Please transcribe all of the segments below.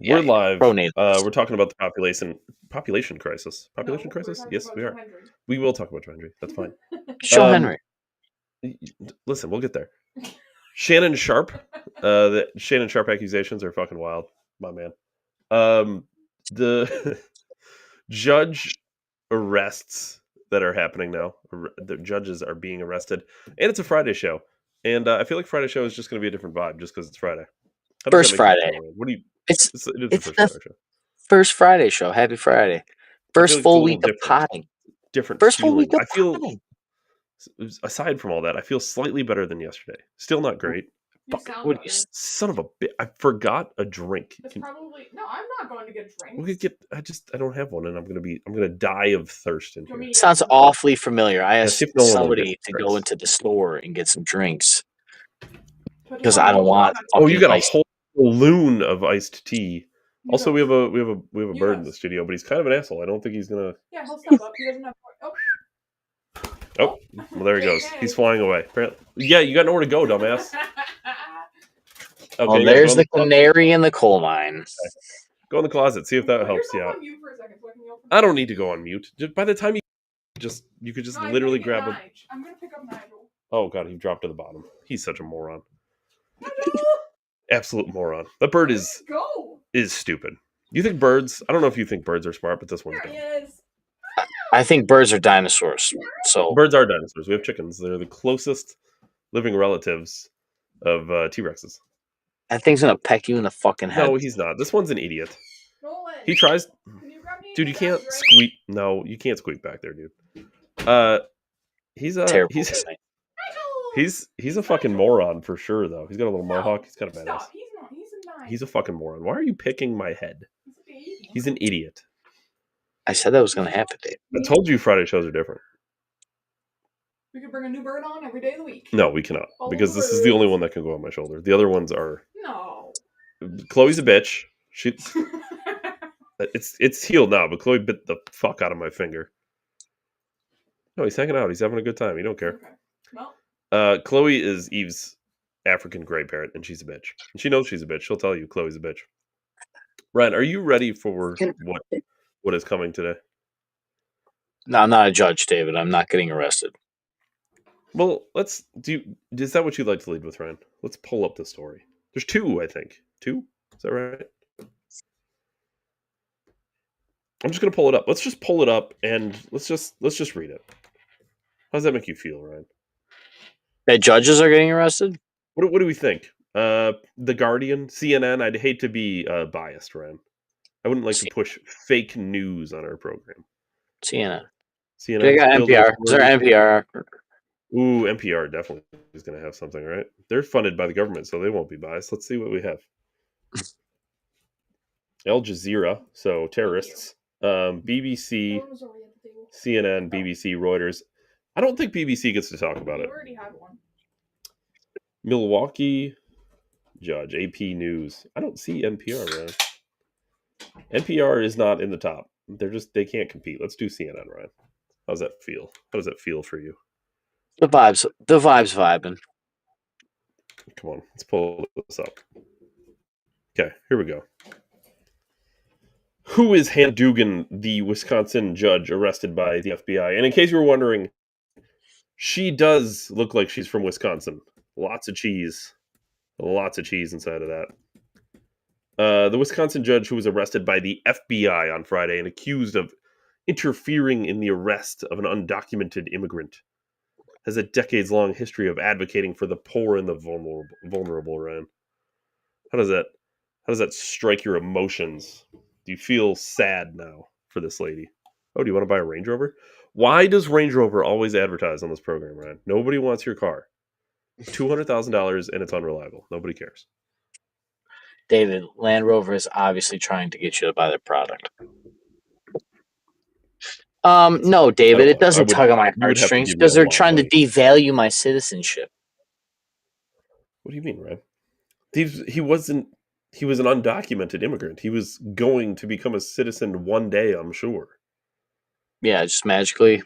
We're live. Pronatal. We're talking about the population crisis. Population crisis? Yes, we are. We will talk about Joe Henry. That's fine. Show Henry. Listen, we'll get there. Shannon Sharpe. The Shannon Sharpe accusations are fucking wild, my man. The judge arrests that are happening now. The judges are being arrested, and it's a Friday show. And I feel like Friday show is just going to be a different vibe, just because it's Friday. First Friday. What do you? It's the it's first the Friday show. First Friday show. Happy Friday. First full week of potting. Different. First feeling. full week of potting. Aside from all that, I feel slightly better than yesterday. Still not great. Son of a bitch! I forgot a drink. No, I'm not going to get drinks. We could get. I don't have one, and I'm gonna die of thirst in here. Sounds awfully familiar. I asked somebody to go into the store and get some drinks because I don't want. Oh, you got a whole balloon of iced tea. Also, we have a bird in the studio, but he's kind of an asshole. I don't think he's gonna. Yeah, he'll step up. He doesn't have. Oh, well, there he goes. He's flying away. Yeah, you got nowhere to go, dumbass. Okay, well, there's the canary in the coal mine. Okay. Go in the closet. See if that helps you out. I don't need to go on mute. By the time you could just literally grab a. I'm gonna pick up Nigel. Oh god, he dropped to the bottom. He's such a moron. Absolute moron. That bird is stupid. You think birds? I don't know if you think birds are smart, but this one's dumb. I think birds are dinosaurs. So birds are dinosaurs. We have chickens. They're the closest living relatives of T-Rexes. That thing's gonna peck you in the fucking head. No, he's not. This one's an idiot. Nolan, he tries. Dude, you can't squeak. No, you can't squeak back there, dude. He's a terrible. He's a fucking moron for sure, though. He's got a little mohawk. He's kind of badass. He's a fucking moron. Why are you picking my head? He's an idiot. I said that was going to happen, Dave. I told you Friday shows are different. We could bring a new bird on every day of the week. No, we cannot. Because this is the only one that can go on my shoulder. The other ones are... No. Chloe's a bitch. It's healed now, but Chloe bit the fuck out of my finger. No, he's hanging out. He's having a good time. He don't care. Okay. Well. Chloe is Eve's African gray parrot, and she's a bitch. And she knows she's a bitch. She'll tell you Chloe's a bitch. Ryan, are you ready for what is coming today? No, I'm not a judge, David. I'm not getting arrested. Well, let's do. Is that what you'd like to lead with, Ryan? Let's pull up the story. There's two, I think. Two? Is that right? I'm just gonna pull it up. Let's just pull it up and let's just read it. How does that make you feel, Ryan? That judges are getting arrested? What do we think? The Guardian, CNN. I'd hate to be biased, Ryan. I wouldn't like to push fake news on our program. CNN. They got NPR. Is there NPR? Ooh, NPR definitely is going to have something, right? They're funded by the government, so they won't be biased. Let's see what we have. Al Jazeera, so terrorists. BBC, CNN, BBC, Reuters. I don't think BBC gets to talk about it. We already had one. Milwaukee Judge, AP News. I don't see NPR, man. NPR is not in the top. They can't compete. Let's do CNN, Ryan. How's that feel? How does that feel for you? The vibe's vibing. Come on, let's pull this up. Okay, here we go. Who is Hannah Dugan, the Wisconsin judge arrested by the FBI? And in case you were wondering, she does look like she's from Wisconsin. Lots of cheese. Lots of cheese inside of that. The Wisconsin judge who was arrested by the FBI on Friday and accused of interfering in the arrest of an undocumented immigrant has a decades-long history of advocating for the poor and the vulnerable, Ryan. How does that strike your emotions? Do you feel sad now for this lady? Oh, do you want to buy a Range Rover? Why does Range Rover always advertise on this program, Ryan? Nobody wants your car. $200,000 and it's unreliable. Nobody cares. David, Land Rover is obviously trying to get you to buy their product. No, David, it doesn't tug on my heartstrings because they're trying to devalue my citizenship. What do you mean, Ryan? He was an undocumented immigrant. He was going to become a citizen one day, I'm sure. Yeah, just magically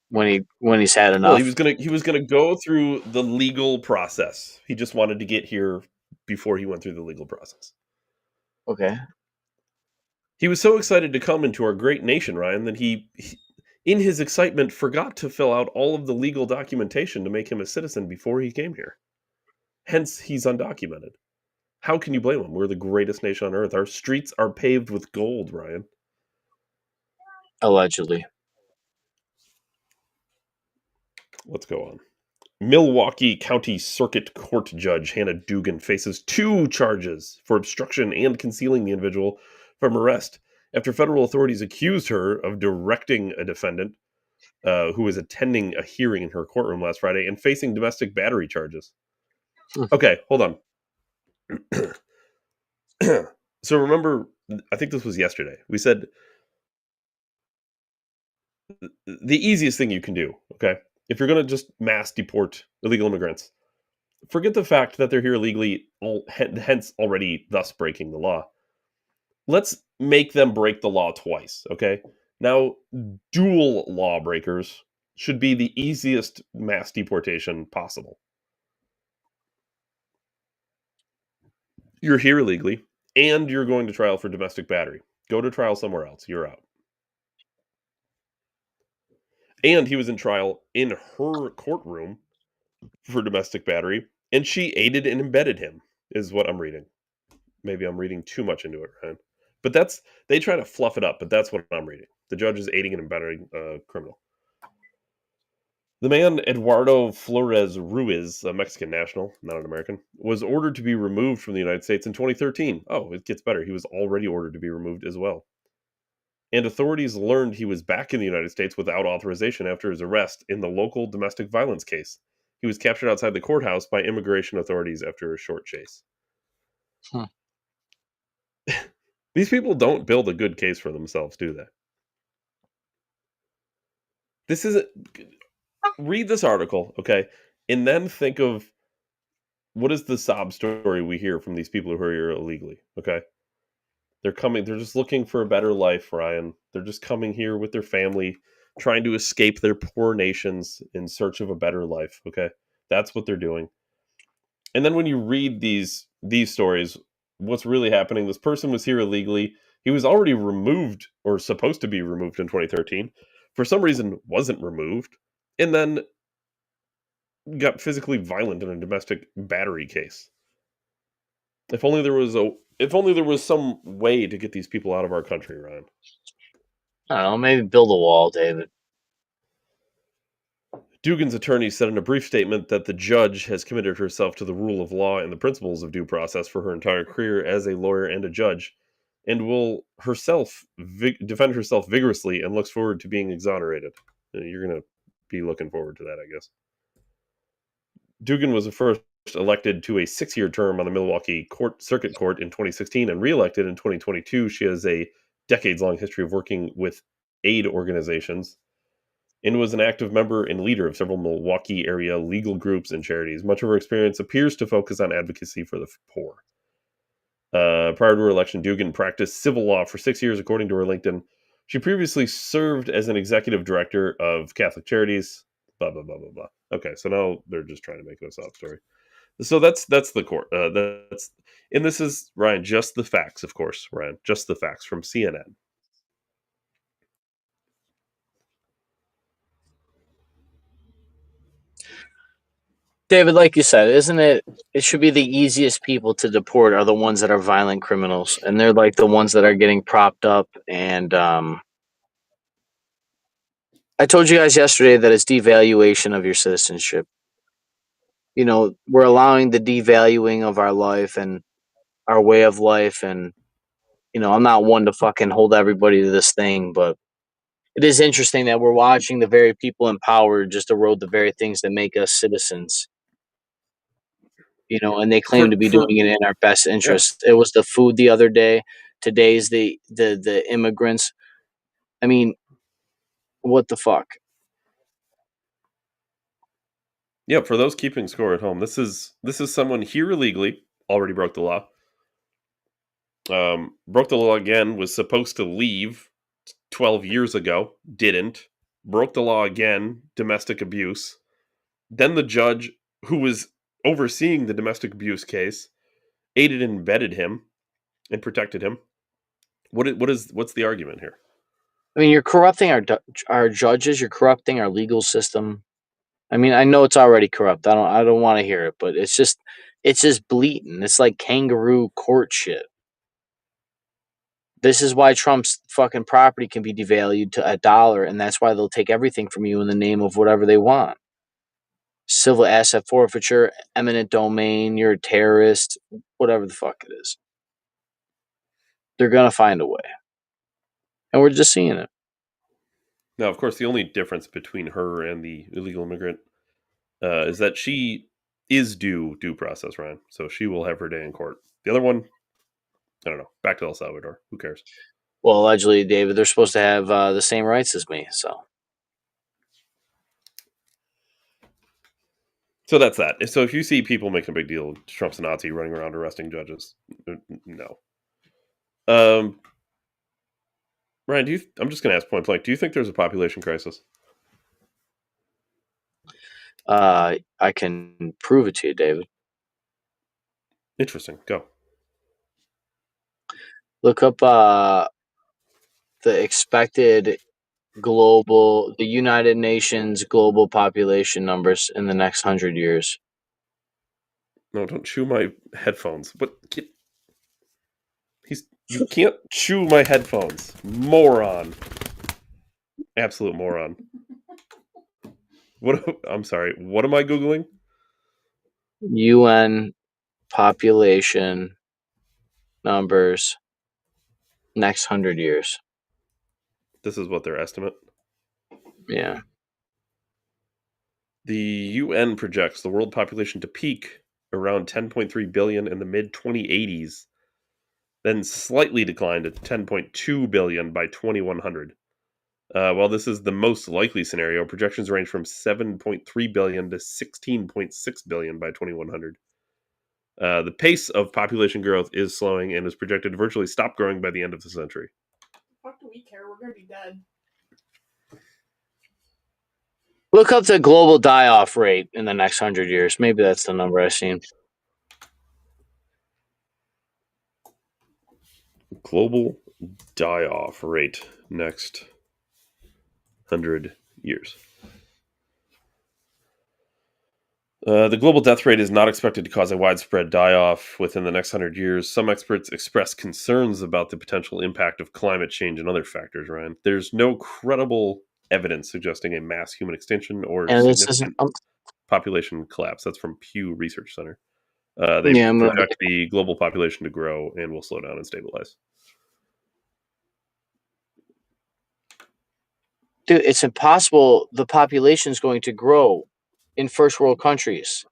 when he's had enough. Well, he was gonna go through the legal process. He just wanted to get here before he went through the legal process. Okay. He was so excited to come into our great nation, Ryan, that he in his excitement, forgot to fill out all of the legal documentation to make him a citizen before he came here. Hence, he's undocumented. How can you blame him? We're the greatest nation on earth. Our streets are paved with gold, Ryan. Allegedly. Let's go on. Milwaukee County Circuit Court Judge Hannah Dugan faces 2 charges for obstruction and concealing the individual from arrest after federal authorities accused her of directing a defendant who was attending a hearing in her courtroom last Friday and facing domestic battery charges. Okay, hold on. So remember, I think this was yesterday. We said the easiest thing you can do, okay, if you're going to just mass deport illegal immigrants, forget the fact that they're here illegally, hence already thus breaking the law. Let's make them break the law twice, okay? Now, dual lawbreakers should be the easiest mass deportation possible. You're here illegally, and you're going to trial for domestic battery. Go to trial somewhere else. You're out. And he was in trial in her courtroom for domestic battery, and she aided and embedded him, is what I'm reading. Maybe I'm reading too much into it, Ryan. But they try to fluff it up, but that's what I'm reading. The judge is aiding and embedding a criminal. The man, Eduardo Flores Ruiz, a Mexican national, not an American, was ordered to be removed from the United States in 2013. Oh, it gets better. He was already ordered to be removed as well. And authorities learned he was back in the United States without authorization after his arrest in the local domestic violence case. He was captured outside the courthouse by immigration authorities after a short chase. These people don't build a good case for themselves, do they? This is read this article, okay, and then think of what is the sob story we hear from these people who are here illegally, okay? They're just looking for a better life, Ryan. They're just coming here with their family, trying to escape their poor nations in search of a better life, okay? That's what they're doing. And then when you read these stories, what's really happening, this person was here illegally. He was already removed, or supposed to be removed in 2013. For some reason, wasn't removed. And then got physically violent in a domestic battery case. If only there was some way to get these people out of our country, Ryan. I don't know, maybe build a wall, David. Dugan's attorney said in a brief statement that the judge has committed herself to the rule of law and the principles of due process for her entire career as a lawyer and a judge, and will herself defend herself vigorously and looks forward to being exonerated. You're going to be looking forward to that, I guess. Dugan was first elected to a 6-year term on the Milwaukee Circuit Court in 2016 and re-elected in 2022. She has a decades-long history of working with aid organizations and was an active member and leader of several Milwaukee area legal groups and charities. Much of her experience appears to focus on advocacy for the poor. Prior to her election, Dugan practiced civil law for 6 years, according to her LinkedIn. She previously served as an executive director of Catholic Charities. Blah, blah, blah, blah, blah. Okay, so now they're just trying to make it a sob story. So that's the court. And this is, Ryan, just the facts, of course, Ryan, just the facts from CNN. David, like you said, isn't it? It should be the easiest people to deport are the ones that are violent criminals, and they're like the ones that are getting propped up. And I told you guys yesterday that it's devaluation of your citizenship. You know, we're allowing the devaluing of our life and our way of life, and I'm not one to fucking hold everybody to this thing, but it is interesting that we're watching the very people in power just erode the very things that make us citizens. And they claim to be doing it in our best interest. Yeah. It was the food the other day. Today's the immigrants. I mean, what the fuck? Yeah, for those keeping score at home, this is someone here illegally, already broke the law. Broke the law again, was supposed to leave 12 years ago, didn't. Broke the law again, domestic abuse. Then the judge who was overseeing the domestic abuse case aided and embedded him and protected him. What's the argument here? I mean, you're corrupting our judges. You're corrupting our legal system. I mean, I know it's already corrupt. I don't want to hear it, but it's just blatant. It's like kangaroo court shit. This is why Trump's fucking property can be devalued to $1, and that's why they'll take everything from you in the name of whatever they want. Civil asset forfeiture, eminent domain, you're a terrorist, whatever the fuck it is. They're gonna find a way. And we're just seeing it. Now, of course, the only difference between her and the illegal immigrant is that she is due process, Ryan. So she will have her day in court. The other one, I don't know. Back to El Salvador. Who cares? Well, allegedly, David, they're supposed to have the same rights as me, so. So that's that. So if you see people making a big deal, Trump's a Nazi running around arresting judges, no. Ryan, I'm just going to ask point blank. Do you think there's a population crisis? I can prove it to you, David. Interesting. Go. Look up the expected the United Nations global population numbers in the next 100 years. No, don't chew my headphones. You can't chew my headphones. Moron. Absolute moron. I'm sorry. What am I Googling? UN population numbers next 100 years. This is what their estimate. Yeah. The UN projects the world population to peak around 10.3 billion in the mid 2080s, then slightly decline to 10.2 billion by 2100. While this is the most likely scenario, projections range from 7.3 billion to 16.6 billion by 2100. The pace of population growth is slowing and is projected to virtually stop growing by the end of the century. Fuck do we care? We're gonna be dead. Look up the global die-off rate in the next 100 years. Maybe that's the number I've seen. Global die-off rate next 100 years. The global death rate is not expected to cause a widespread die-off within the next 100 years. Some experts express concerns about the potential impact of climate change and other factors, Ryan. There's no credible evidence suggesting a mass human extinction or significant population collapse. That's from Pew Research Center. They project the global population to grow and will slow down and stabilize. Dude, it's impossible. The population is going to grow in first world countries.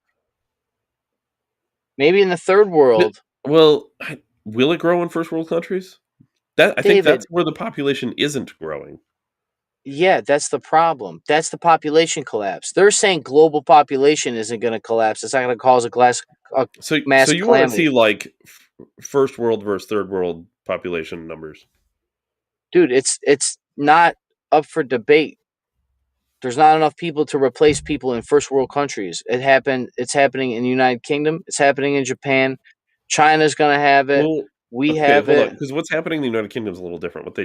Maybe in the third world. Well, will it grow in first world countries? I think that's where the population isn't growing. Yeah, that's the problem. That's the population collapse. They're saying global population isn't going to collapse. It's not going to cause a mass So you calamity. want to see like first world versus third world population numbers? Dude, it's not up for debate. There's not enough people to replace people in first world countries. It's happening in the United Kingdom. It's happening in Japan. China's going to have it. Well, have it. Because what's happening in the United Kingdom is a little different.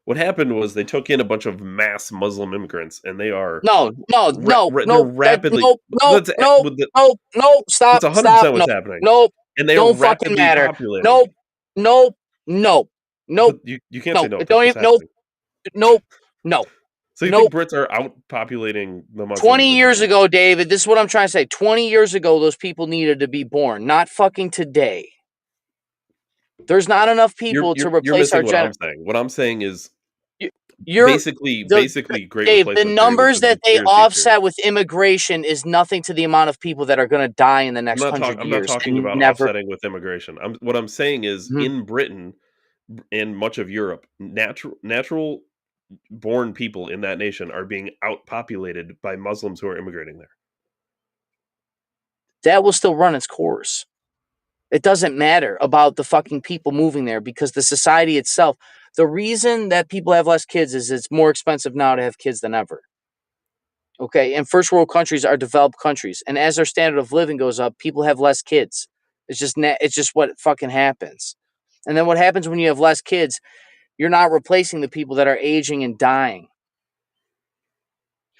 What happened was they took in a bunch of mass Muslim immigrants, and they are no, they're rapidly stop. That's 100% what's happening. Nope, and they are rapidly populating. Nope. You can't say no. No. So you think Brits are outpopulating the Muslims? 20 years ago, David, this is what I'm trying to say. 20 years ago, those people needed to be born, not fucking today. There's not enough people to replace our generation. What I'm saying is you're basically great. Dave, the numbers that they offset with immigration is nothing to the amount of people that are going to die in the next 100 years. I'm not talking about offsetting with immigration. What I'm saying is in Britain and much of Europe, natural born people in that nation are being outpopulated by Muslims who are immigrating there. That will still run its course. It doesn't matter about the fucking people moving there because the society itself, the reason that people have less kids is it's more expensive now to have kids than ever. Okay, and first world countries are developed countries, and as their standard of living goes up, people have less kids. It's just what fucking happens. And then what happens when you have less kids? You're not replacing the people that are aging and dying.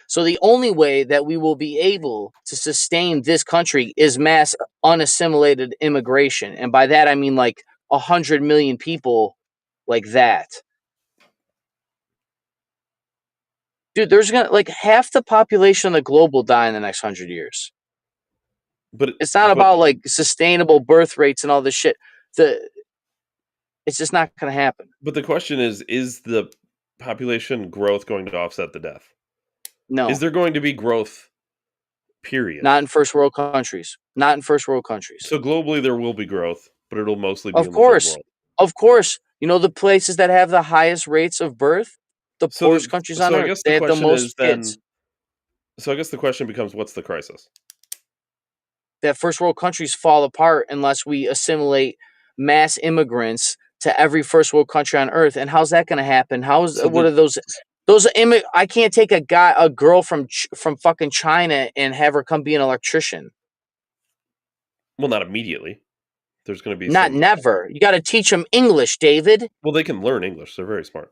So the only way that we will be able to sustain this country is mass unassimilated immigration. And by that, I mean like 100 million people like that. Dude, there's going to like half the population of the globe will die in the next 100 years. But It's not about like sustainable birth rates and all this shit. It's just not going to happen. But the question is the population growth going to offset the death? No. Is there going to be growth, period? Not in first world countries. Not in first world countries. So globally there will be growth, but it'll mostly be Of in the third course. world. Of course. You know the places that have the highest rates of birth? The poorest countries on earth. They have the most kids. So I guess the question becomes, what's the crisis? That first world countries fall apart unless we assimilate mass immigrants to every first world country on earth. And how's that going to happen? What are those? I can't take a girl from fucking China and have her come be an electrician. Well, not immediately. There's going to be never. You got to teach them English, David. Well, they can learn English. They're very smart.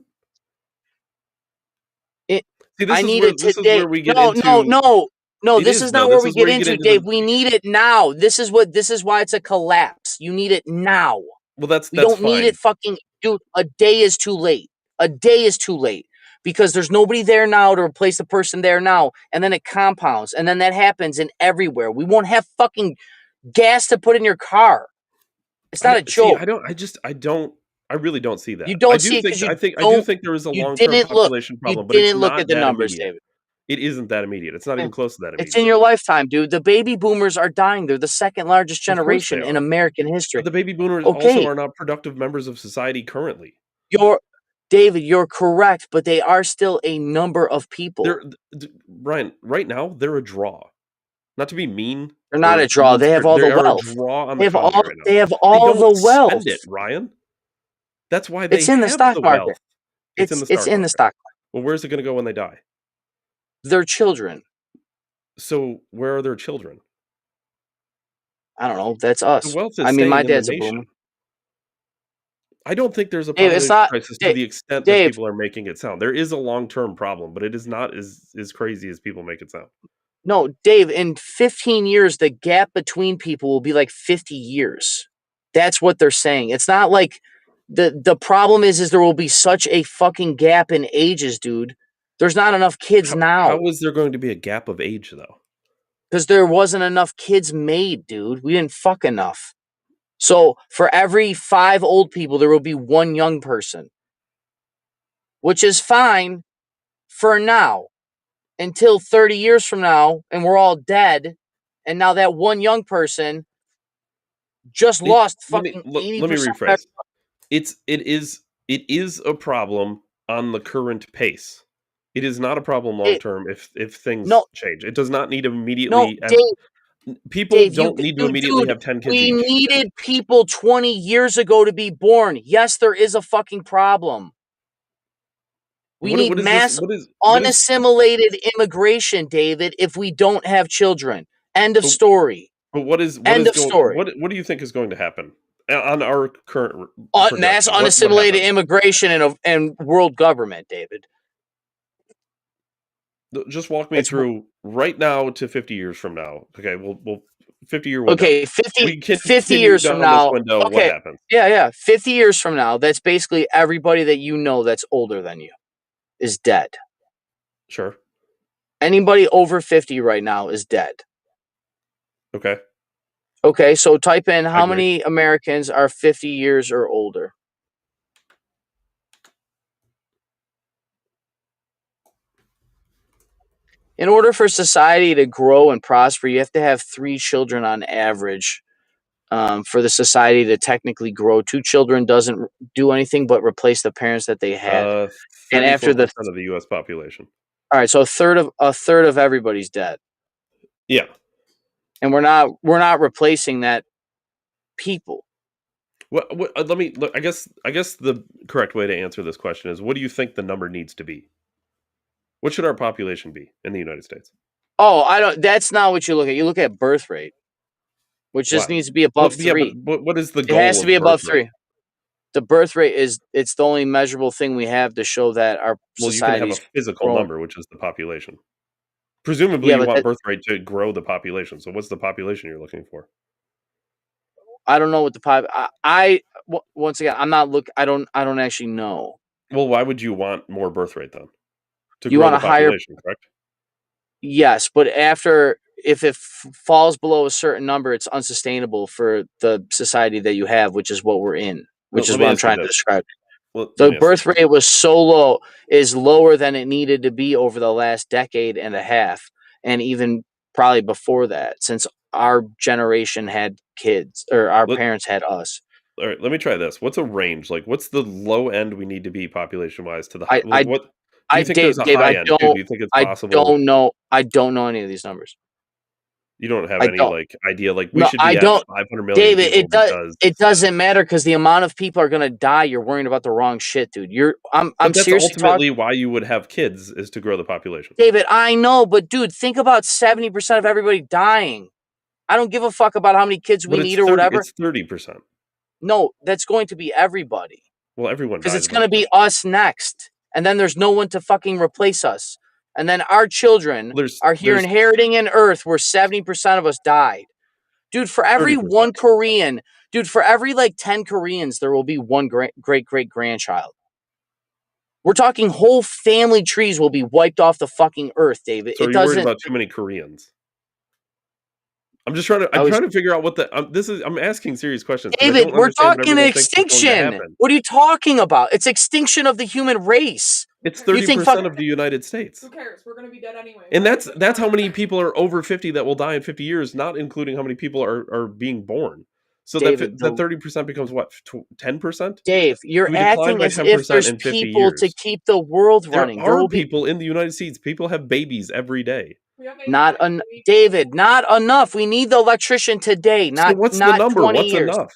This is where we get into. No, this is not where we get into, Dave. We need it now. This is why it's a collapse. You need it now. Well, that's don't fine. need it fucking, dude. A day is too late. A day is too late because there's nobody there now to replace the person there now, and then it compounds, and then that happens in everywhere. We won't have fucking gas to put in your car. It's not a joke. I really don't see that. You don't see it because I do think there is a long-term population problem, but it's not look at the numbers, immediate. David. It isn't that immediate. It's not even close to that immediate. It's in your lifetime, dude. The baby boomers are dying. They're the second largest generation in American history. But the baby boomers also are not productive members of society currently. David, you're correct, but they are still a number of people. Brian, right now, they're a draw. Not to be mean. They're not a draw. They have all the wealth. They have all the wealth. Spend it, Ryan. That's why it's in the stock market. It's in the stock market. Well, where's it going to go when they die? Their children. So where are their children? I don't know. That's us. The wealth is my dad's a boomer. I don't think there's a population crisis to the extent that people are making it sound. There is a long-term problem, but it is not as crazy as people make it sound. No, Dave, in 15 years, the gap between people will be like 50 years. That's what they're saying. It's not like the problem is there will be such a fucking gap in ages, dude. There's not enough kids now. How is there going to be a gap of age, though? Because there wasn't enough kids made, dude. We didn't fuck enough. So for every 5 old people, there will be 1 young person. Which is fine for now. Until 30 years from now, and we're all dead, and now that 1 young person just lost fucking 80%. Let me rephrase. It is a problem on the current pace. It is not a problem long term if things change. It does not need immediately. People don't need to immediately have 10 kids. We needed people 20 years ago to be born. Yes, there is a fucking problem. We need mass unassimilated immigration, David, if we don't have children. End of story. But what do you think is going to happen on our current mass unassimilated immigration and world government, David? Just walk me through right now to 50 years from now. Okay, we'll 50-year window. Okay, 50 years from now. Okay, what happens? Yeah. 50 years from now, that's basically everybody that you know that's older than you is dead. Sure. Anybody over 50 right now is dead. Okay. Okay, so type in how many Americans are 50 years or older. In order for society to grow and prosper, you have to have 3 children on average for the society to technically grow. 2 children doesn't do anything but replace the parents that they had. And after of the U.S. population. All right, so a third of everybody's dead. Yeah, and we're not replacing that people. Well, let me look. I guess the correct way to answer this question is, what do you think the number needs to be? What should our population be in the United States? Oh, I don't. That's not what you look at. You look at birth rate, which just needs to be above 3. But what is the goal? It has to be above 3. The birth rate it's the only measurable thing we have to show that our Well, you can have a society's physical growing. number, which is the population. Presumably, Yeah, you but want that, birth rate to grow the population. So, what's the population you're looking for? I don't know what the once again, I'm not I don't actually know. Well, why would you want more birth rate then? To You grow want the a higher, population, correct? yes, but if it falls below a certain number, it's unsustainable for the society that you have, which is what we're in, which is Let me what I'm ask you trying to this. describe. Let The me ask birth this. rate was so low, is lower than it needed to be over the last decade and a half, and even probably before that, since our generation had kids or our Let, parents had us. all right, let me try this. What's a range? Like, what's the low end we need to be population wise to the high? I, Like, I, what do you think there's a Dave, high end too? Do you think it's possible? I don't know any of these numbers. You don't have I any don't. like idea like we No, should I be at don't. 500 million David, people because. it doesn't matter because the amount of people are gonna die. You're worrying about the wrong shit, dude. I'm But that's seriously talking. ultimately why you would have kids is to grow the population. David, I know, but dude, think about 70% of everybody dying. I don't give a fuck about how many kids we But it's need or whatever. It's 30%. No, that's going to be everybody Well, everyone because dies it's going to be eventually. us next, and then there's no one to fucking replace us, and then our children are here There's inheriting an earth where 70% of us died. Dude, for every 30%. one Korean, dude, for every like 10 Koreans, there will be one great grandchild. We're talking whole family trees will be wiped off the fucking earth, David. So It are you worried doesn't. about too many Koreans? I'm trying to figure out what the I'm asking serious questions because I David, don't we're understand what talking everyone thinks is going to extinction. happen. What are you talking about? It's extinction of the human race. It's You think fuck 30% of the United States. Who cares? We're gonna be dead anyway. And that's how many people are over 50 that will die in 50 years, not including how many people are being born. So David, that 30% becomes what? 10%? Dave, you're We decline acting by as if 10% there's in 50 people to years. keep the world There running. There are will be people in the United States. People have babies every day. We have not AI. David, not enough. We need the electrician today, So what's the not number? 20 What's years. enough?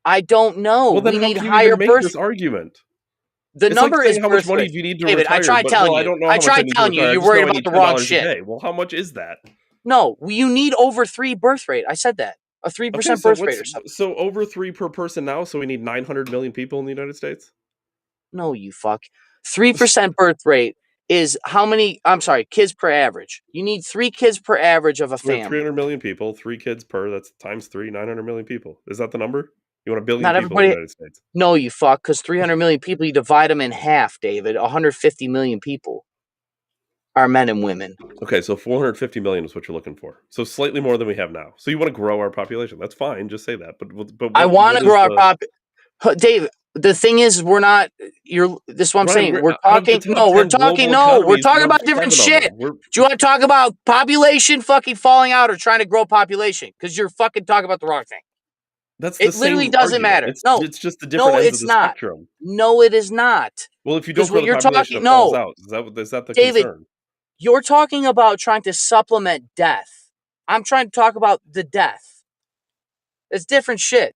I don't know. Well, then We how need can you higher even make birth. this argument? The It's like number saying is how much birth money rate. do you need to David, I retire? tried But telling well, I you. don't know I how much I tried need to telling you. retire. I You're just worried know I about need the wrong $10 a shit. day. Well, how much is that? No, you need over 3 birth rate. I said that. A 3% Okay, so birth rate or something. so over 3 per person now, so we need 900 million people in the United States? No, you fuck. 3% birth rate is how many? I'm sorry, kids per average. You need 3 kids per average of a We have family. 300 million people, 3 kids per, that's times 3, 900 million people. Is that the number? You want a billion Not people in the everybody. United States? No, you fuck. Because 300 million people, you divide them in half, David. 150 million people are men and women. Okay, so 450 million is what you're looking for. So slightly more than we have now. So you want to grow our population. That's fine, just say that. But I want what to is grow our the pop. Dave, the thing is, we're not. This is what I'm Ryan, saying. we're We're out of the talking. top No, we're 10 talking. global No, we're economies, talking we're about different 7 of shit. them. Do you want to talk about population fucking falling out or trying to grow population? Because you're fucking talking about the wrong thing. That's the It literally same doesn't argument. matter. No, It's just the different no, ends of it's the not. spectrum. No, it is not. Well, if you don't Because grow what the you're population, talking, it falls no, out. Is that the David, concern? you're talking about trying to supplement death. I'm trying to talk about the death. It's different shit.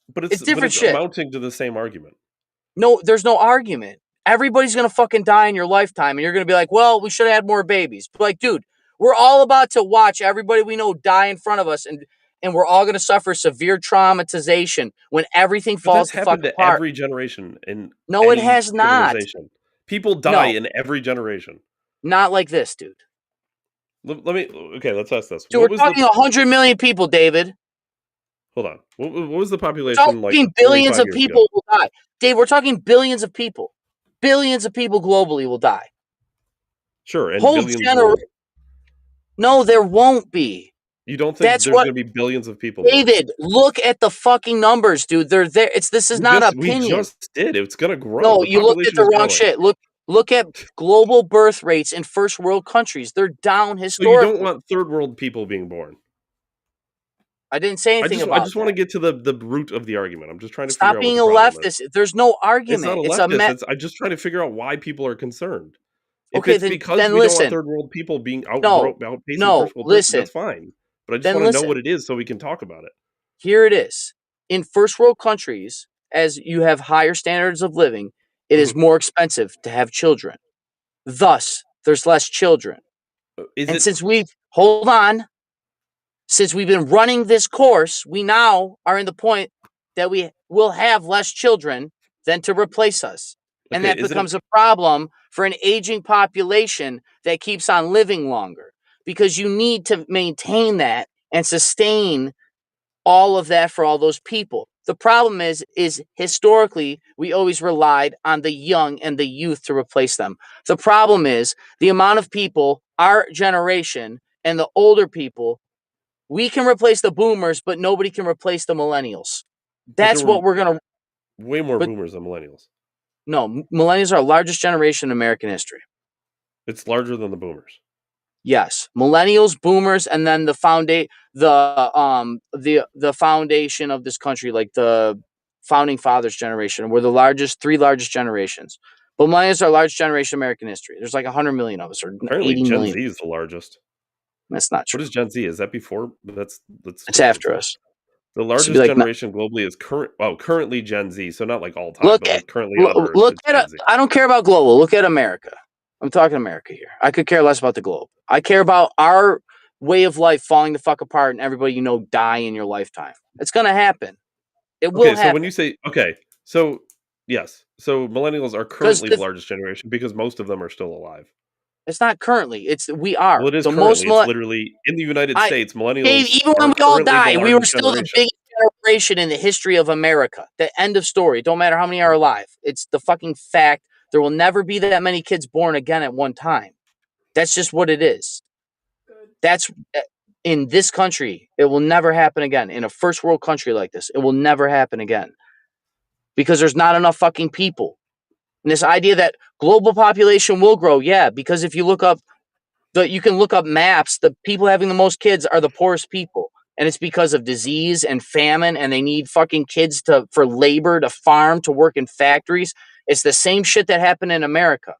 It's But different it's shit. amounting to the same argument. No, there's no argument. Everybody's gonna fucking die in your lifetime, and you're gonna be like, well, we should have had more babies. But like, dude, we're all about to watch everybody we know die in front of us, and we're all gonna suffer severe traumatization when everything But falls that's the fuck happened to apart. every generation in No, it any has not. civilization. People die No, in every generation. not like this, dude. Let me okay, let's ask this. Dude, What we're was the talking 100 million people, David. hold on. What was the We're population like talking billions 25 of years ago? people will die. Dave, we're talking billions of people. Billions of people globally will die. Sure, and Whole billions will. generation. No, there won't be. You don't think That's there's what going to be billions of people born? David, look at the fucking numbers, dude. They're there. This is not We opinion. just did. It's going to grow. No, The you looked at population the is wrong growing. shit. Look at global birth rates in first world countries. They're down So you don't historically. want third world people being born. I didn't say anything I about just want to that. get to the root of the argument. I'm just trying to Stop figure out what being the a problem is. leftist. There's no It's not argument. a It's a leftist. I'm just trying to figure out why people are concerned. If Okay, it's then because we don't want listen. third world people being outpacing No, first world, listen. that's fine. But I just Then want to know listen. what it is so we can talk about it. Here it is. In first world countries, as you have higher standards of living, it is more expensive to have children. Thus, there's less children. Is And it since we've been running this course, we now are in the point that we will have less children than to replace us. And Okay, that becomes a problem for an aging population that keeps on living longer, because you need to maintain that and sustain all of that for all those people. The problem is historically we always relied on the young and the youth to replace them. The problem is the amount of people, our generation and the older people, we can replace the boomers, but nobody can replace the millennials. but there That's were what we're gonna. way more But boomers than millennials. no, millennials are the largest generation in American history. It's larger than the boomers. Yes, millennials, boomers, and then the foundation of this country, like the founding fathers generation, were the three largest generations. But millennials are the largest generation in American history. There's like 100 million of us, or Apparently, 80 Gen million. Z is the largest. That's not What true. is Gen Z? Is that before? That's It's after us. The It should be largest like generation globally is currently Gen Z. So not like all time, look but at like currently on Earth, it's Gen Z. I don't care about global. Look at America. I'm talking America here. I could care less about the globe. I care about our way of life falling the fuck apart and everybody die in your lifetime. It's gonna happen. It will Okay, so when happen. you say so yes, so millennials are Because currently the largest generation because most of them are still alive. it's not currently. We are Well, it is the most. currently. It's literally in the United I States. Millennials even when are we all currently the die, we were largest still the generation. biggest generation in the history of America. The end of story. Don't matter how many are alive. It's the fucking fact. There will never be that many kids born again at one time. That's just what it is. Good. That's in this country. It will never happen again. In a first world country like this, it will never happen again. Because there's not enough fucking people. And this idea that global population will grow, yeah, because if you look up you can look up maps, the people having the most kids are the poorest people. And it's because of disease and famine, and they need fucking kids for labor, to farm, to work in factories. It's the same shit that happened in America.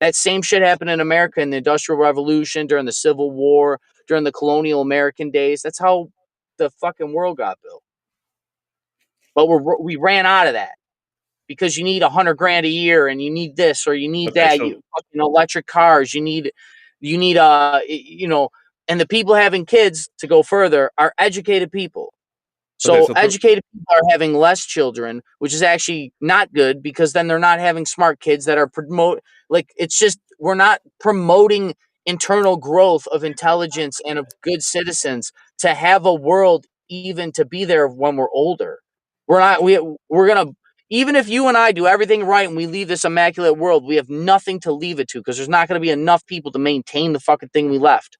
That same shit happened in America in the Industrial Revolution, during the Civil War, during the colonial American days. That's how the fucking world got built. But we ran out of that because you need 100 grand a year, and you need this or you need Okay, that. so You fucking electric cars. You need and the people having kids, to go further, are educated people. okay, So so educated people are having less children, which is actually not good, because then they're not having smart kids that are it's just, we're not promoting internal growth of intelligence and of good citizens to have a world even to be there when we're older. We're gonna, even if you and I do everything right and we leave this immaculate world, we have nothing to leave it to, because there's not going to be enough people to maintain the fucking thing we left.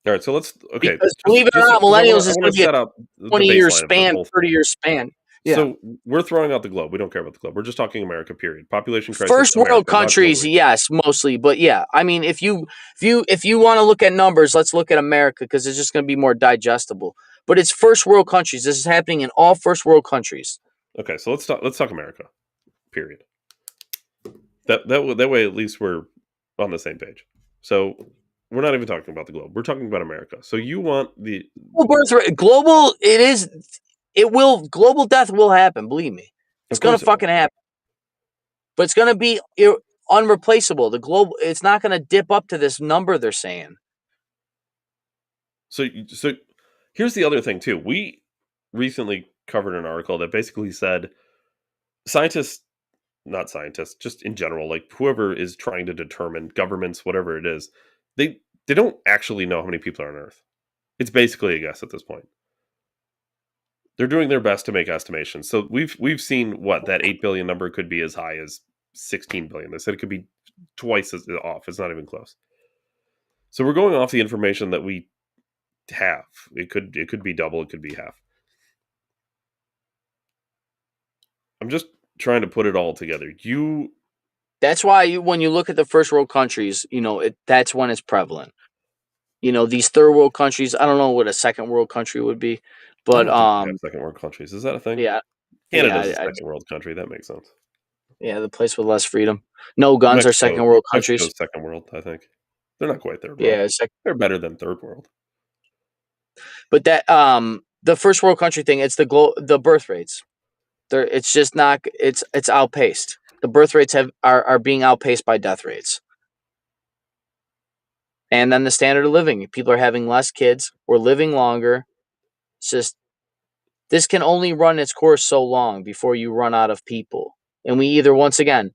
all right, so let's Because just believe it or just not, because millennials I is want going to to be a set up the 20-year baseline of the span, whole thing. 30-year span. Yeah. So we're throwing out the globe. We don't care about the globe. We're just talking America. Period. Population crisis. First world America, not countries, globally. yes, mostly, but yeah, I mean, if you want to look at numbers, let's look at America, because it's just going to be more digestible. But it's first world countries. This is happening in all first world countries. Okay, so let's talk America. Period. That way at least we're on the same page. So we're not even talking about the globe. We're talking about America. So you want the Birth rate, global, global death will happen. Believe me, it's of going course to it will. fucking happen. But it's going to be unreplaceable. It's not going to dip up to this number they're saying. So here's the other thing too. We recently covered an article that basically said scientists, not scientists, just in general, like whoever is trying to determine, governments, whatever it is, they don't actually know how many people are on Earth. It's basically a guess at this point. They're doing their best to make estimations. So we've seen what that 8 billion number could be as high as 16 billion. They said it could be twice as off. It's not even close. So we're going off the information that we have. It could be double, it could be half. I'm just trying to put it all together. That's why when you look at the first world countries, that's when it's prevalent. These third world countries, I don't know what a second world country would be, I but don't think we have second world countries. Is that a thing? yeah, Canada's a second world country. That makes sense. yeah, the place with less freedom, no guns, are second world countries. Mexico's second world, I think. They're not quite third world. Yeah, They're better than third world. but that the first world country thing, it's the birth rates. It's just not. It's outpaced. The birth rates are being outpaced by death rates. And then the standard of living. People are having less kids. We're living longer. It's just This can only run its course so long before you run out of people. And we either, once again,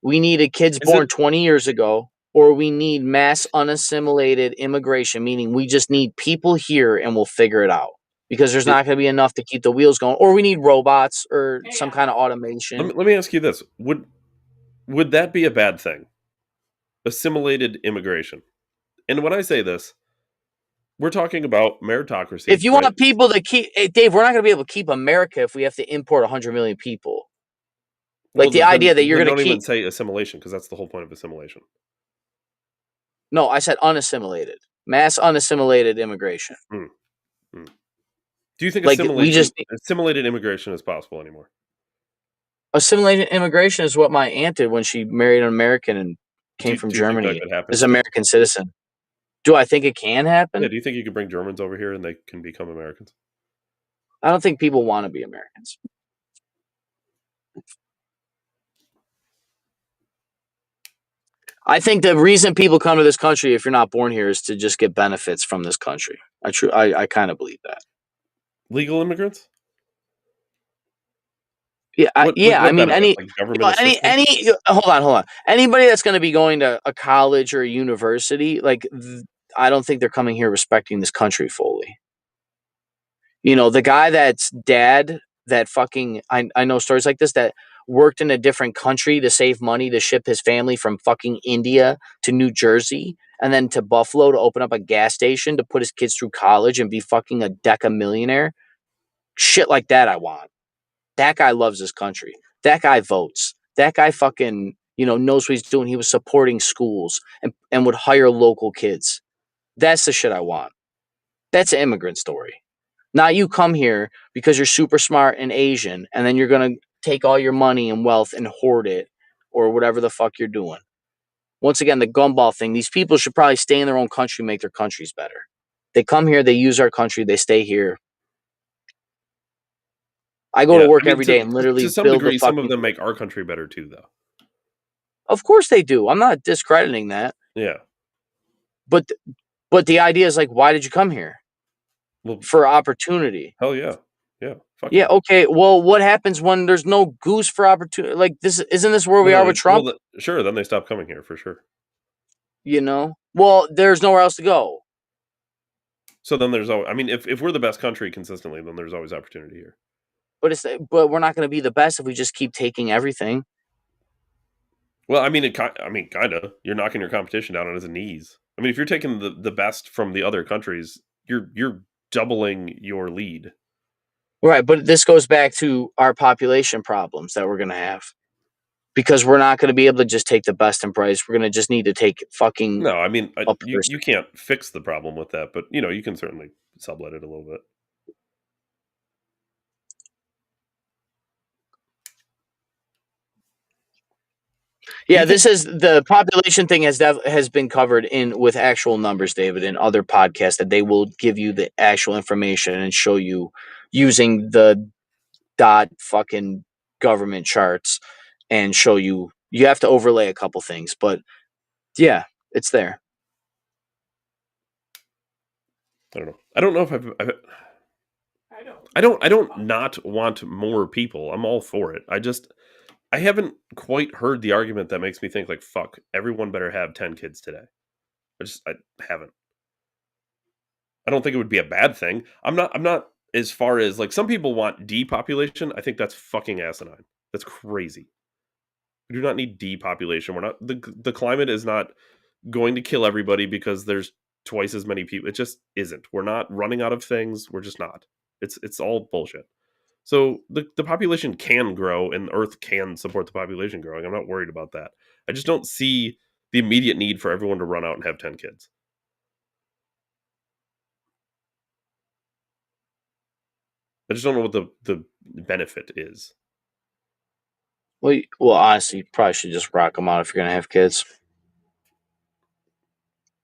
we needed kids Is it- born 20 years ago, or we need mass unassimilated immigration, meaning we just need people here and we'll figure it out. Because there's not going to be enough to keep the wheels going. Or we need robots or some kind of automation. Let me ask you this: would that be a bad thing? Assimilated immigration. And when I say this, we're talking about meritocracy. If you right? want people to keep, hey, Dave, we're not going to be able to keep America if we have to import 100 million people. Like the idea that you're going to don't keep. even say assimilation, because that's the whole point of assimilation. No, I said unassimilated, mass unassimilated immigration. Do you think Like, assimilated immigration is possible anymore? Assimilated immigration is what my aunt did when she married an American and came from Germany. Do you think that could happen? As an American citizen. Do I think it can happen? Yeah, do you think you could bring Germans over here and they can become Americans? I don't think people want to be Americans. I think the reason people come to this country, if you're not born here, is to just get benefits from this country. I kind of believe that. Legal immigrants? Yeah, What I mean, benefits? Like government assistance? hold on. Anybody that's going to be going to a college or a university, I don't think they're coming here respecting this country fully. You know, the guy that's dad that fucking I know stories like this, that worked in a different country to save money to ship his family from fucking India to New Jersey and then to Buffalo to open up a gas station to put his kids through college and be fucking a deca millionaire. Shit like that I want. That guy loves this country. That guy votes. That guy fucking, knows what he's doing. He was supporting schools and would hire local kids. That's the shit I want. That's an immigrant story. Not you come here because you're super smart and Asian, and then you're going to take all your money and wealth and hoard it or whatever the fuck you're doing. Once again, the gumball thing, these people should probably stay in their own country, make their countries better. They come here, they use our country, they stay here. I go to work every day and literally to some build degree, a fucking... some of them make our country better too, though. Of course they do. I'm not discrediting that. Yeah. But the idea is, like, why did you come here? Well, for opportunity. Hell yeah. Yeah. Fuck yeah. Okay. Well, what happens when there's no goose for opportunity? Like, isn't this where we are with Trump? Well, sure. Then they stop coming here for sure. Well, there's nowhere else to go. So then there's always, I mean, if we're the best country consistently, then there's always opportunity here. But we're not going to be the best if we just keep taking everything. Well, I mean, kind of. You're knocking your competition down on his knees. I mean, if you're taking the best from the other countries, you're doubling your lead. Right, but this goes back to our population problems that we're going to have. Because we're not going to be able to just take the best in price. We're going to just need to take fucking... No, I mean, you can't fix the problem with that, but, you can certainly sublet it a little bit. Yeah, the population thing has been covered with actual numbers, David, in other podcasts, that they will give you the actual information and show you using the fucking government charts and show you have to overlay a couple things, but yeah, it's there. I don't know. I don't know if I don't not want more people. I'm all for it. I haven't quite heard the argument that makes me think, like, fuck, everyone better have 10 kids today. I haven't. I don't think it would be a bad thing. I'm not as far as, like, some people want depopulation. I think that's fucking asinine. That's crazy. We do not need depopulation. We're not, the climate is not going to kill everybody because there's twice as many people. It just isn't. We're not running out of things. We're just not. It's all bullshit. So the population can grow and Earth can support the population growing. I'm not worried about that. I just don't see the immediate need for everyone to run out and have 10 kids. I just don't know what the benefit is. Well, honestly, you probably should just rock them out if you're going to have kids.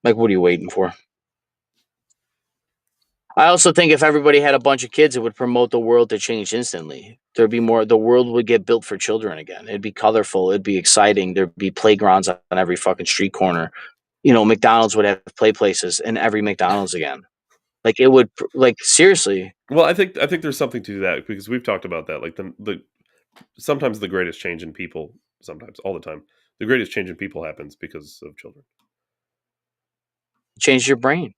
Like, what are you waiting for? I also think if everybody had a bunch of kids, it would promote the world to change instantly. There'd be more. The world would get built for children again. It'd be colorful. It'd be exciting. There'd be playgrounds on every fucking street corner. McDonald's would have play places in every McDonald's again. Like it would, like seriously. Well, I think there's something to that because we've talked about that. Like the sometimes the greatest change in people, sometimes all the time, the greatest change in people happens because of children. Change your brain.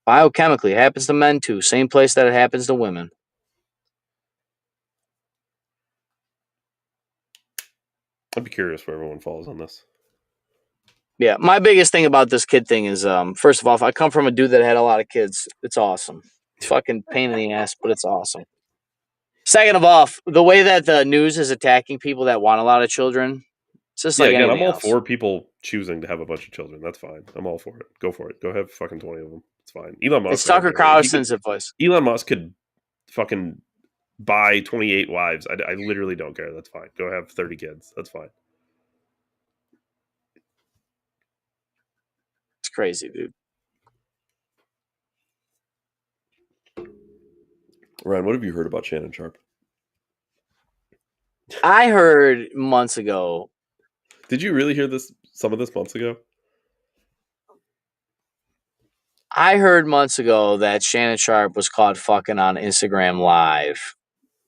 Biochemically, it happens to men too. Same place that it happens to women. I'd be curious where everyone falls on this. Yeah, my biggest thing about this kid thing is, first of all, if I come from a dude that had a lot of kids, it's awesome. Fucking pain in the ass, but it's awesome. Second of all, the way that the news is attacking people that want a lot of children, it's just Yeah, like again, I'm anything all else. for people choosing to have a bunch of children. That's fine. I'm all for it. Go for it. Go have fucking 20 of them. It's fine. Elon Musk. It's Tucker Carlson's advice. Elon Musk could fucking buy 28 wives. I literally don't care. That's fine. Go have 30 kids. That's fine. It's crazy, dude. Ryan, what have you heard about Shannon Sharpe? I heard months ago. Did you really hear some of this months ago? I heard months ago that Shannon Sharpe was caught fucking on Instagram Live,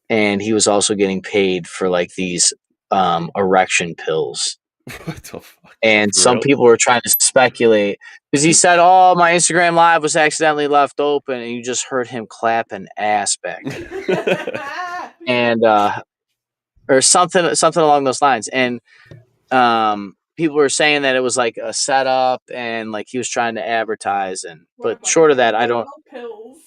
and he was also getting paid for like these erection pills. What the fuck? And For some real? people were trying to speculate because he said, "Oh, my Instagram Live was accidentally left open," and you just heard him clap an ass back there, and or something along those lines. And people were saying that it was like a setup and like he was trying to advertise. And but short of that, I don't. Pills.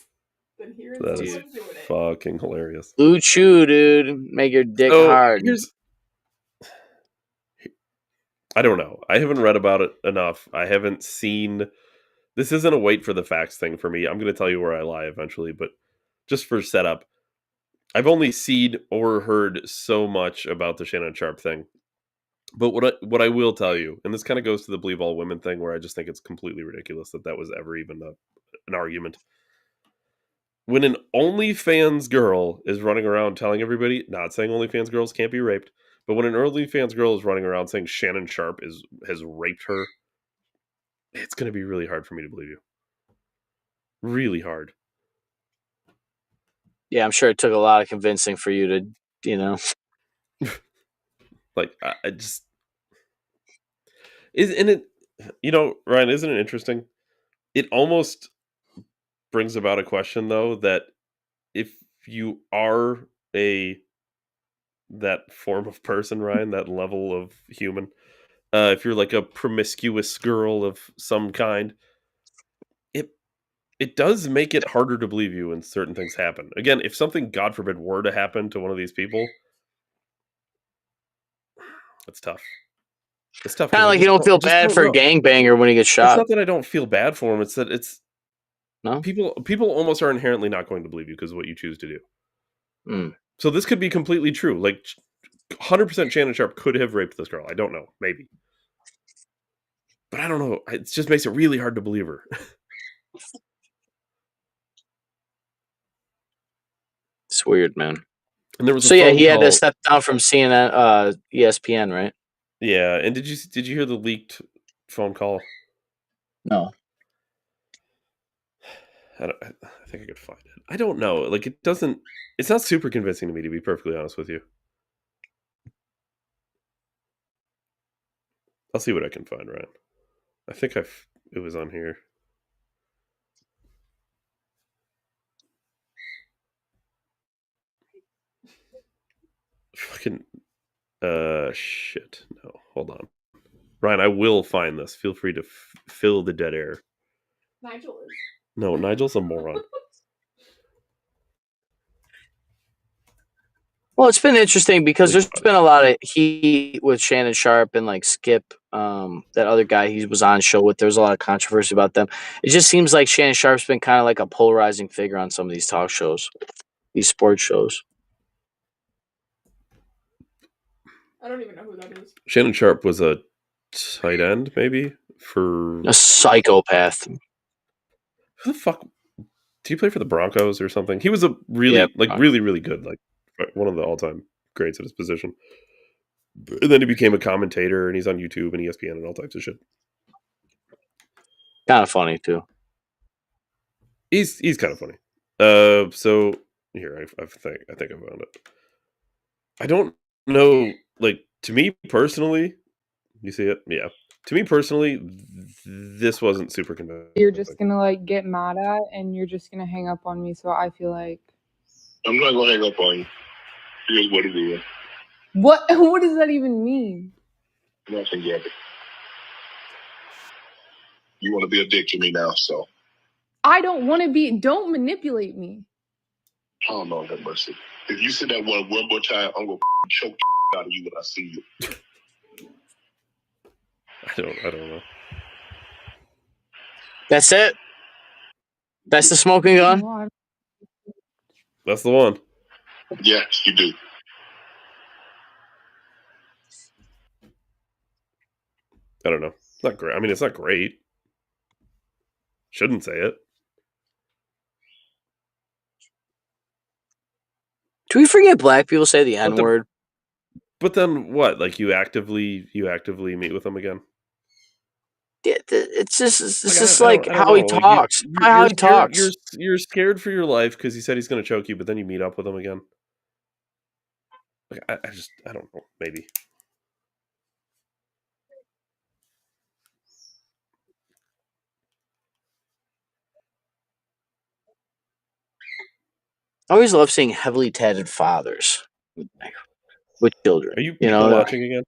Then hearing That is someone doing it. fucking hilarious. Blue Chew, dude, make your dick So hard. I don't know. I haven't read about it enough. I haven't seen. This isn't a wait for the facts thing for me. I'm going to tell you where I lie eventually, but just for setup, I've only seen or heard so much about the Shannon Sharpe thing. But what I will tell you, and this kind of goes to the believe all women thing, where I just think it's completely ridiculous that was ever even an argument. When an OnlyFans girl is running around telling everybody, not saying OnlyFans girls can't be raped, but when an OnlyFans girl is running around saying Shannon Sharpe has raped her, it's going to be really hard for me to believe you. Really hard. Yeah, I'm sure it took a lot of convincing for you to, you know. Like, I just... Isn't it... You know, Ryan, isn't it interesting? It almost brings about a question, though, that if you are that form of person, Ryan, that level of human, if you're like a promiscuous girl of some kind, it does make it harder to believe you when certain things happen. Again, if something, God forbid, were to happen to one of these people, it's tough. It's tough. Kind of like you don't feel bad for a gangbanger when he gets shot. It's not that I don't feel bad for him. It's that no people almost are inherently not going to believe you because of what you choose to do. Mm. So this could be completely true. Like 100% Shannon Sharpe could have raped this girl. I don't know. Maybe. But I don't know. It just makes it really hard to believe her. It's weird, man. And there was he had to step down from CNN, ESPN, right? Yeah. And did you hear the leaked phone call? No. I think I could find it. I don't know. Like it's not super convincing to me, to be perfectly honest with you. I'll see what I can find, Ryan. I think it was on here. Fucking shit. No, hold on. Ryan, I will find this. Feel free to fill the dead air. Nigel is. No, Nigel's a moron. Well, it's been interesting because there's been a lot of heat with Shannon Sharpe and like Skip, that other guy he was on show with. There's a lot of controversy about them. It just seems like Shannon Sharpe's been kind of like a polarizing figure on some of these talk shows, these sports shows. I don't even know who that is. Shannon Sharpe was a tight end, maybe, for a psychopath. Who the fuck? Did he play for the Broncos or something? He was a really really good, like one of the all-time greats at his position. And then he became a commentator, and he's on YouTube and ESPN and all types of shit. Kind of funny too. He's kind of funny. So here I think I found it. I don't know. Like to me personally, you see it? Yeah. To me personally, this wasn't super convincing. You're just gonna like get mad at, and you're just gonna hang up on me. So I feel like I'm not gonna hang up on you. Here's what it is. what? What does that even mean? Nothing yet. You want to be a dick to me now, so. I don't want to be. Don't manipulate me. Oh, Lord have mercy. If you say that one more time, I'm gonna choke the out of you when I see you. I don't know. That's it. That's the smoking gun. No, That's the one. Yes, you do. I don't know. It's not great. I mean, it's not great. Shouldn't say it. Do we forget black people say the N word? But then what? Like you actively meet with them again? Yeah, it's just I like don't how know. he Like talks. How he talks. You're scared for your life because he said he's going to choke you, but then you meet up with him again. Like I don't know. Maybe. I always love seeing heavily tatted fathers with children. Are you people watching again?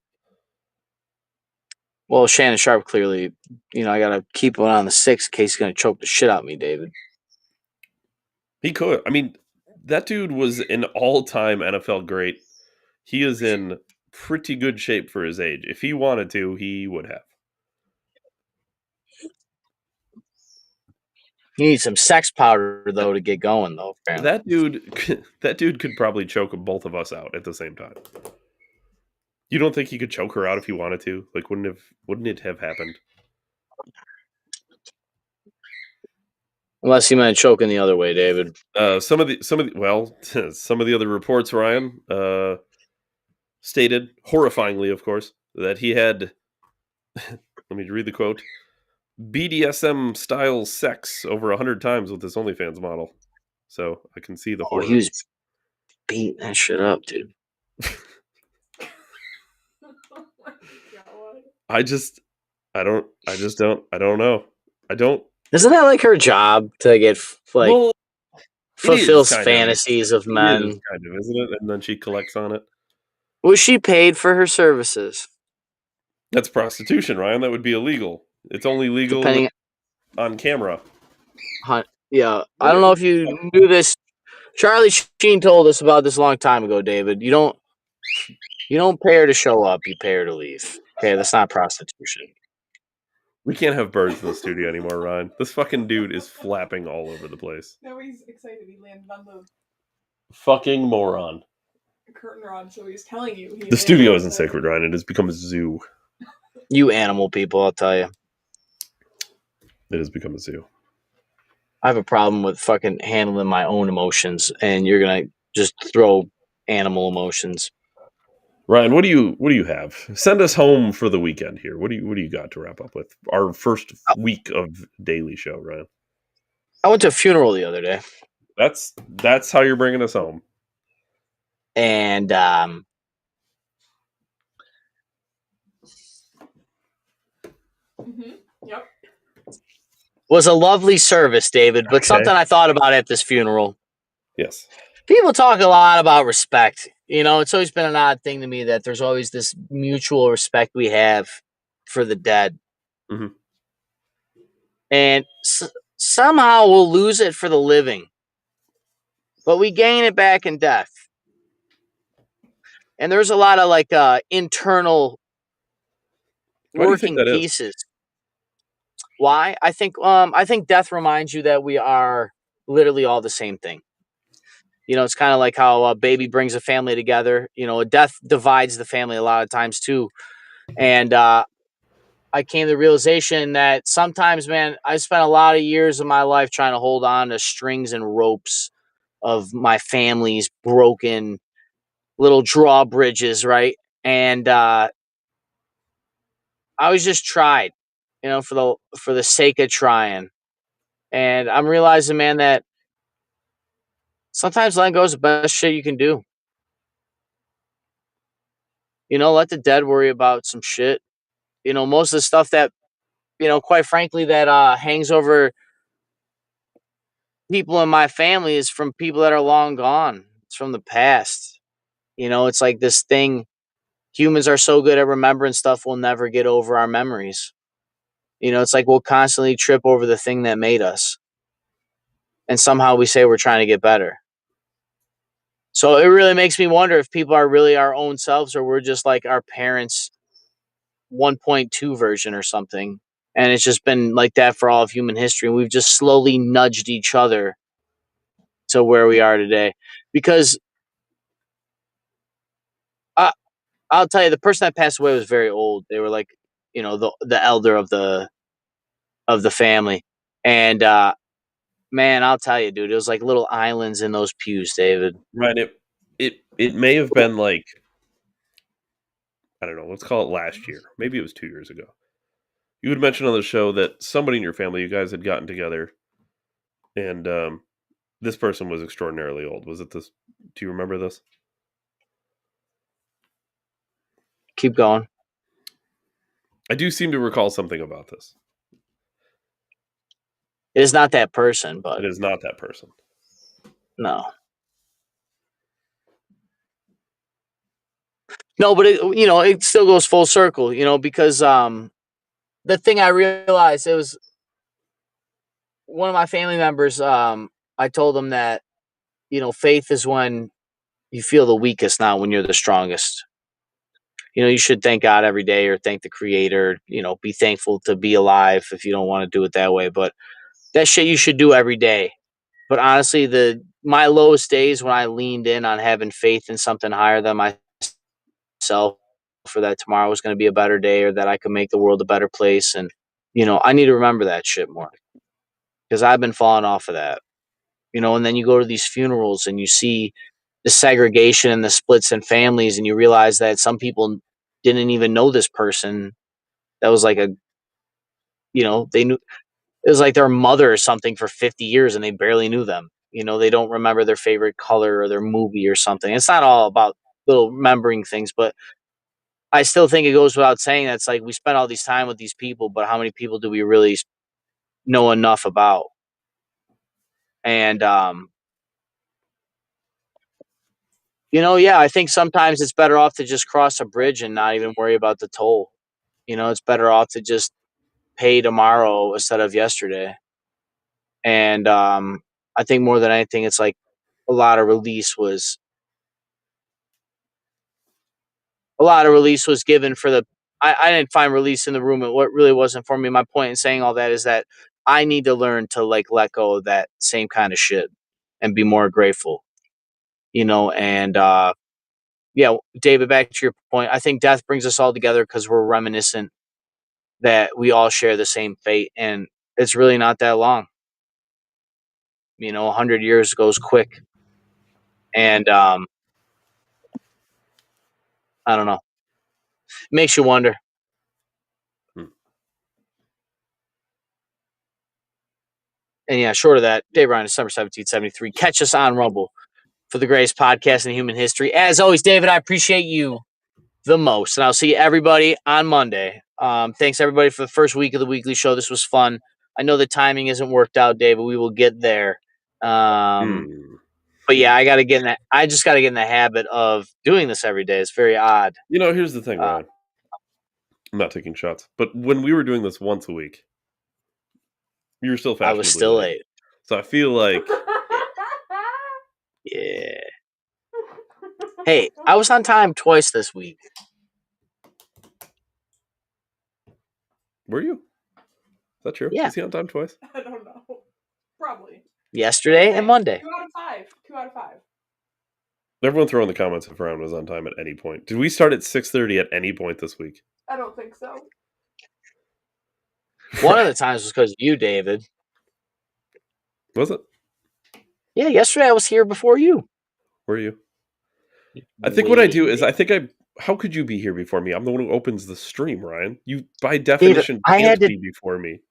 Well, Shannon Sharpe clearly, I got to keep it on the 6 in case he's going to choke the shit out of me, David. He could. I mean, that dude was an all-time NFL great. He is in pretty good shape for his age. If he wanted to, he would have. He needs some sex powder though to get going though. Apparently. That dude could probably choke both of us out at the same time. You don't think he could choke her out if he wanted to? Like, wouldn't it have happened? Unless he meant choking the other way, David. Some of the other reports, Ryan, stated horrifyingly, of course, that he had. Let me read the quote: BDSM style sex over 100 times with this OnlyFans model. So I can see the horror. He was beating that shit up, dude. I don't know. Isn't that like her job to get fulfills fantasies of men? It is kind of, isn't it? And then she collects on it. Was she paid for her services? That's prostitution, Ryan. That would be illegal. It's only legal on camera. Yeah, I don't know if you knew this. Charlie Sheen told us about this a long time ago, David. You don't pay her to show up. You pay her to leave. Okay, that's not prostitution. We can't have birds in the studio anymore, Ryan. This fucking dude is flapping all over the place. No, he's excited. He landed on the fucking moron. Curtain rod, so he's telling you. The studio isn't sacred, Ryan. It has become a zoo. You animal people, I'll tell you. It has become a zoo. I have a problem with fucking handling my own emotions, and you're gonna just throw animal emotions. Ryan, what do you have? Send us home for the weekend here. What do you got to wrap up with? Our first week of Daily Show, Ryan. I went to a funeral the other day. That's how you're bringing us home. And Yep. Was a lovely service, David, but something I thought about at this funeral. Yes. People talk a lot about respect. It's always been an odd thing to me that there's always this mutual respect we have for the dead. Mm-hmm. And somehow we'll lose it for the living, but we gain it back in death. And there's a lot of internal working pieces. Why? I think death reminds you that we are literally all the same thing. It's kind of like how a baby brings a family together. A death divides the family a lot of times too. And I came to the realization that sometimes, man, I spent a lot of years of my life trying to hold on to strings and ropes of my family's broken little drawbridges, right? And I was just tried, for the sake of trying. And I'm realizing, man, that sometimes letting go is the best shit you can do. Let the dead worry about some shit. Most of the stuff that, quite frankly, that hangs over people in my family is from people that are long gone. It's from the past. It's like this thing. Humans are so good at remembering stuff, we'll never get over our memories. It's like we'll constantly trip over the thing that made us. And somehow we say we're trying to get better. So it really makes me wonder if people are really our own selves or we're just like our parents' 1.2 version or something. And it's just been like that for all of human history. And we've just slowly nudged each other to where we are today. Because I'll tell you, the person that passed away was very old. They were like, the elder of the family. And man, I'll tell you, dude, it was like little islands in those pews, David. Right. It may have been like, I don't know, let's call it last year. Maybe it was 2 years ago. You had mentioned on the show that somebody in your family, you guys had gotten together, and this person was extraordinarily old. Was it this? Do you remember this? Keep going. I do seem to recall something about this. It is not that person, but It is not that person. no. No, but it still goes full circle, because the thing I realized, it was one of my family members. I told them that, faith is when you feel the weakest, not when you're the strongest. You should thank God every day or thank the creator, be thankful to be alive if you don't want to do it that way. But that shit you should do every day. But honestly, my lowest days when I leaned in on having faith in something higher than myself, for that tomorrow was going to be a better day or that I could make the world a better place. And, I need to remember that shit more because I've been falling off of that, and then you go to these funerals and you see the segregation and the splits in families and you realize that some people didn't even know this person. That was like they knew, it was like their mother or something for 50 years and they barely knew them. They don't remember their favorite color or their movie or something. It's not all about little remembering things, but I still think it goes without saying that it's like we spend all these time with these people, but how many people do we really know enough about? And yeah, I think sometimes it's better off to just cross a bridge and not even worry about the toll. It's better off to just pay tomorrow instead of yesterday. And I think more than anything, it's like a lot of release was given for the. I didn't find release in the room, and what really wasn't for me. My point in saying all that is that I need to learn to like let go of that same kind of shit and be more grateful. And yeah, David, back to your point. I think death brings us all together because we're reminiscent that we all share the same fate, and it's really not that long. 100 years goes quick, and I don't know. It makes you wonder. And yeah, short of that, Dave Ryan, December 17th, 73. Catch us on Rumble for the greatest podcast in human history. As always, David, I appreciate you the most. And I'll see everybody on Monday. Thanks, everybody, for the first week of the weekly show. This was fun. I know the timing isn't worked out, Dave, but we will get there. But yeah, I just got to get in the habit of doing this every day. It's very odd. Here's the thing, Ryan. I'm not taking shots. But when we were doing this once a week, you were still fashionably I was still late. So I feel like... Yeah. Hey, I was on time twice this week. Were you? Is that true? Yeah. Is he on time twice? I don't know. Probably. Yesterday and Monday. 2 out of 5. 2 out of 5. Everyone throw in the comments if Ryan was on time at any point. Did we start at 6:30 at any point this week? I don't think so. One of the times was because of you, David. Was it? Yeah, yesterday I was here before you. Were you? I think what I do is how could you be here before me? I'm the one who opens the stream, Ryan. You, by definition, David, can't be before me.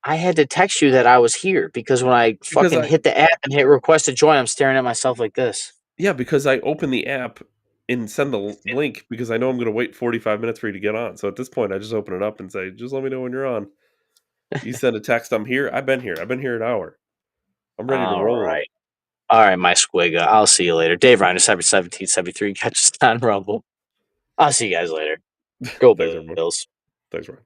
I had to text you that I was here because when I fucking hit the app and hit request to join, I'm staring at myself like this. Yeah, because I open the app and send the link because I know I'm going to wait 45 minutes for you to get on. So at this point, I just open it up and say, just let me know when you're on. You send a text, I'm here. I've been here. I've been here an hour. I'm ready to roll. All right, my squigga. I'll see you later. Dave Reiner, 1773. Catch us on Rumble. I'll see you guys later. Go Thanks, everyone. Bills. Thanks, Ryan.